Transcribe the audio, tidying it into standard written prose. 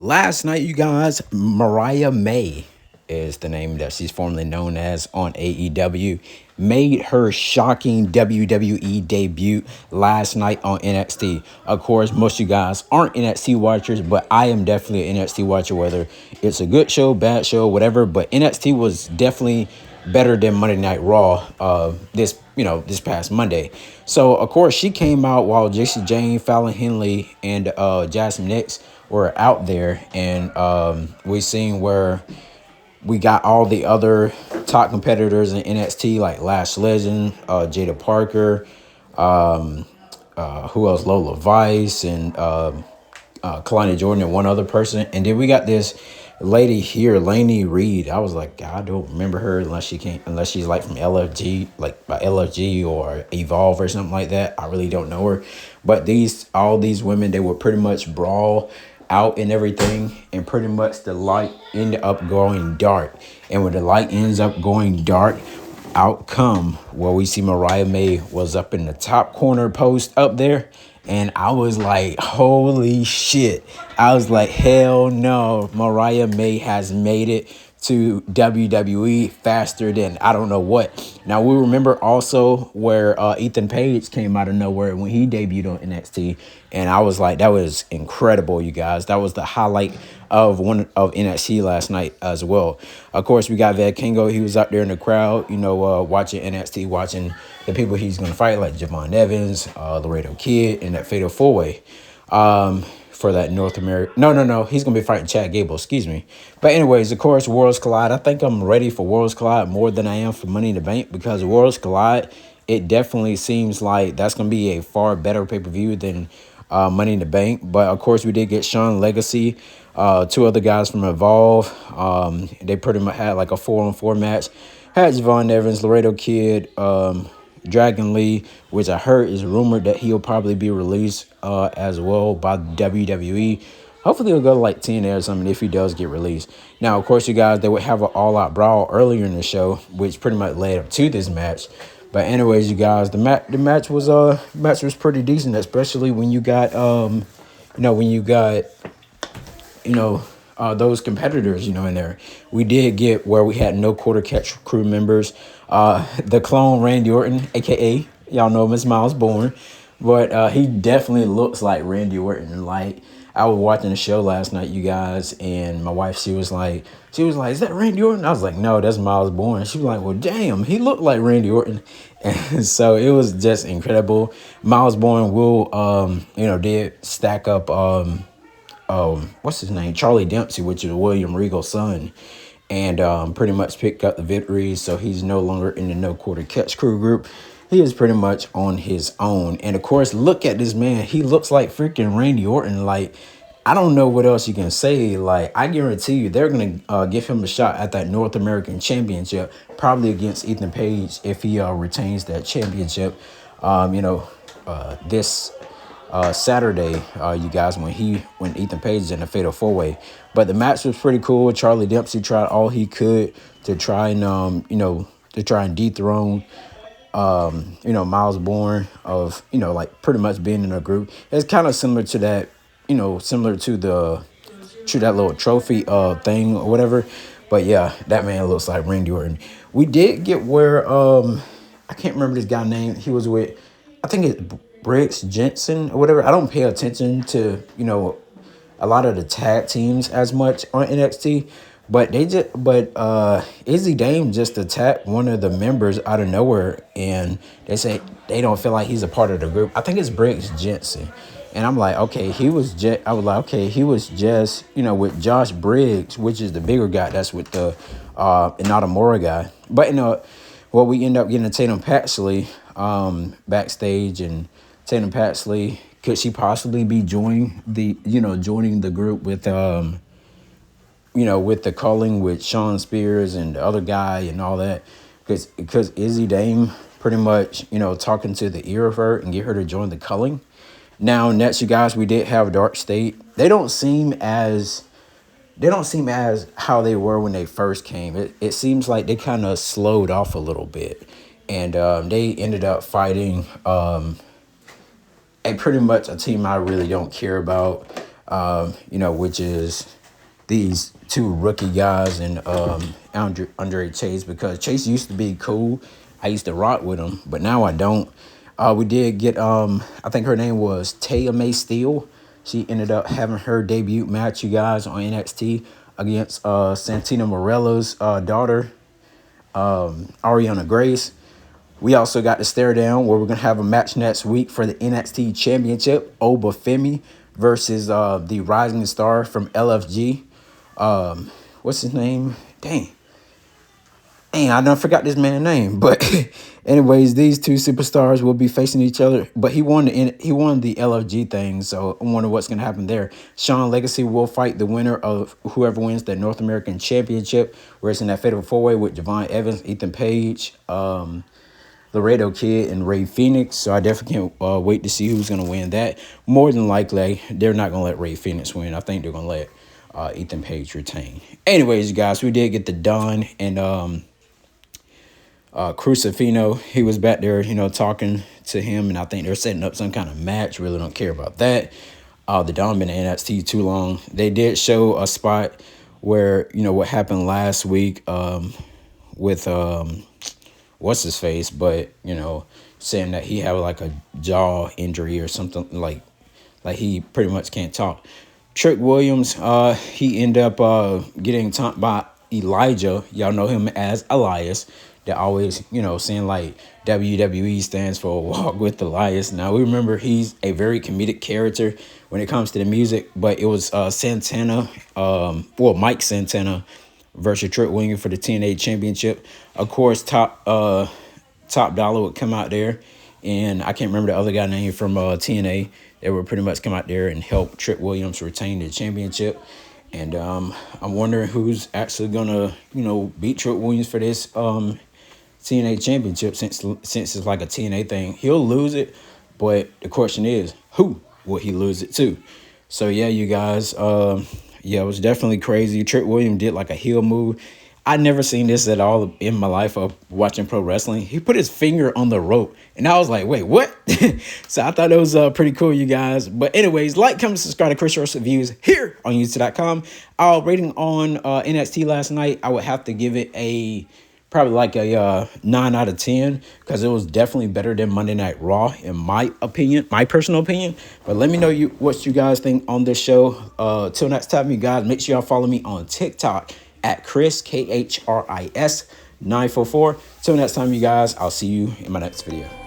Last night, you guys, Mariah May is the name that she's formerly known as on AEW, made her shocking WWE debut last night on NXT. Of course, most of you guys aren't NXT watchers, but I am definitely an NXT watcher, whether it's a good show, bad show, whatever. But NXT was definitely better than Monday Night Raw this past Monday. So of course she came out while JC Jane, Fallon Henley, and Jasmine Nix were out there, and we seen where we got all the other top competitors in NXT like Lash Legend, Jada Parker, who else? Lola Vice, and Kalani Jordan and one other person. And then we got this lady here, Lainey Reed. I was like, God, I don't remember her unless she's like from LFG, like by LFG or Evolve or something like that. I really don't know her. But all these women, they would pretty much brawl out and everything, and pretty much the light ended up going dark. And when the light ends up going dark, outcome where we see Mariah May was up in the top corner post up there. And I was like, holy shit. I was like, hell no. Mariah May has made it to WWE faster than I don't know what. Now, we remember also where Ethan Page came out of nowhere when he debuted on NXT. And I was like, that was incredible, you guys. That was the highlight of one of NXT last night as well. Of course, we got Vad Kingo. He was out there in the crowd, watching NXT, watching the people he's going to fight, like Javon Evans, Laredo Kid, and that Fatal 4-Way. For that North America. No. He's going to be fighting Chad Gable, excuse me. But anyways, of course, Worlds Collide. I think I'm ready for Worlds Collide more than I am for Money in the Bank, because Worlds Collide, it definitely seems like that's going to be a far better pay-per-view than Money in the Bank. But, of course, we did get Sean Legacy, two other guys from Evolve. They pretty much had like a 4-on-4 match. Had Javon Evans, Laredo Kid, Dragon Lee, which I heard is rumored that he'll probably be released as well by WWE. Hopefully he'll go to like TNA or something if he does get released. Now, of course, you guys, they would have an all-out brawl earlier in the show, which pretty much led up to this match. But anyways, you guys, the match was pretty decent, especially when you got those competitors, in there. We did get where we had no quarter catch crew members. The clone Randy Orton, a.k.a. y'all know him as Miles Bourne. But he definitely looks like Randy Orton. Like, I was watching the show last night, you guys, and my wife, she was like, is that Randy Orton? I was like, no, that's Miles Bourne. She was like, well, damn, he looked like Randy Orton. And so it was just incredible. Miles Bourne did stack up what's his name? Charlie Dempsey, which is William Regal's son, and pretty much picked up the victory. So he's no longer in the no quarter catch crew group. He is pretty much on his own. And of course, look at this man. He looks like freaking Randy Orton. Like, I don't know what else you can say. Like, I guarantee you they're going to give him a shot at that North American Championship, probably against Ethan Page if he retains that championship, this Saturday, you guys, when Ethan Page is in the Fatal 4-Way. But the match was pretty cool. Charlie Dempsey tried all he could to try and dethrone Miles Bourne of like pretty much being in a group. It's kind of similar to that, similar to that little trophy thing or whatever. But yeah, that man looks like Randy Orton. We did get where I can't remember this guy's name. He was with, I think it's Briggs Jensen or whatever. I don't pay attention to, a lot of the tag teams as much on NXT, but Izzy Dame just attacked one of the members out of nowhere, and they say they don't feel like he's a part of the group. I think it's Briggs Jensen. And I'm like, okay, he was just with Josh Briggs, which is the bigger guy. That's with the Nakamura guy. But we end up getting a Tatum Paxley backstage, and Tatum Paxley, could she possibly be joining the group with with the Culling with Sean Spears and the other guy and all that, because Izzy Dame pretty much talking to the ear of her and get her to join the Culling. Now, next, you guys, we did have Dark State. They don't seem as how they were when they first came. It seems like they kind of slowed off a little bit, and they ended up fighting pretty much a team I really don't care about. which is these two rookie guys and Andre Chase, because Chase used to be cool. I used to rock with him, but now I don't. We did get I think her name was Tatum Steele. She ended up having her debut match, you guys, on NXT against Santina Morella's daughter, Ariana Grace. We also got the stare down where we're going to have a match next week for the NXT Championship. Obafemi versus the rising star from LFG. What's his name? Dang, I done forgot this man's name. But anyways, these two superstars will be facing each other. But he won the LFG thing, so I wonder what's going to happen there. Sean Legacy will fight the winner of whoever wins the North American Championship, where it's in that fatal four-way with Javon Evans, Ethan Page, Laredo Kid, and Ray Phoenix. So I definitely can't wait to see who's going to win that. More than likely, they're not going to let Ray Phoenix win. I think they're going to let Ethan Page retain. Anyways, guys, we did get the Don and Crucifino. He was back there, talking to him, and I think they're setting up some kind of match. Really don't care about that. The Don been in NXT too long. They did show a spot where, what happened last week with what's his face, but saying that he had like a jaw injury or something, like he pretty much can't talk. Trick Williams, he ended up getting taught by Elijah. Y'all know him as Elias. They're always, saying like WWE stands for Walk with Elias. Now, we remember he's a very comedic character when it comes to the music, but it was Santana, Mike Santana versus Trick Williams for the TNA Championship. Of course, Top Dollar would come out there, and I can't remember the other guy name from TNA. They would pretty much come out there and help Trick Williams retain the championship. And I'm wondering who's actually gonna, beat Trick Williams for this TNA Championship, since it's like a TNA thing. He'll lose it, but the question is, who will he lose it to? So yeah, you guys, it was definitely crazy. Trick Williams did like a heel move. I never seen this at all in my life of watching pro wrestling. He put his finger on the rope, and I was like, wait, what? So I thought it was pretty cool, you guys. But anyways, like, comment, subscribe to Chris Ross Reviews here on YouTube.com. Our rating on NXT last night, I would have to give it probably like a 9 out of 10, because it was definitely better than Monday Night Raw, in my opinion, my personal opinion. But let me know what you guys think on this show. Till next time, you guys, make sure y'all follow me on TikTok at Chris, KHRIS 944. Till next time, you guys, I'll see you in my next video.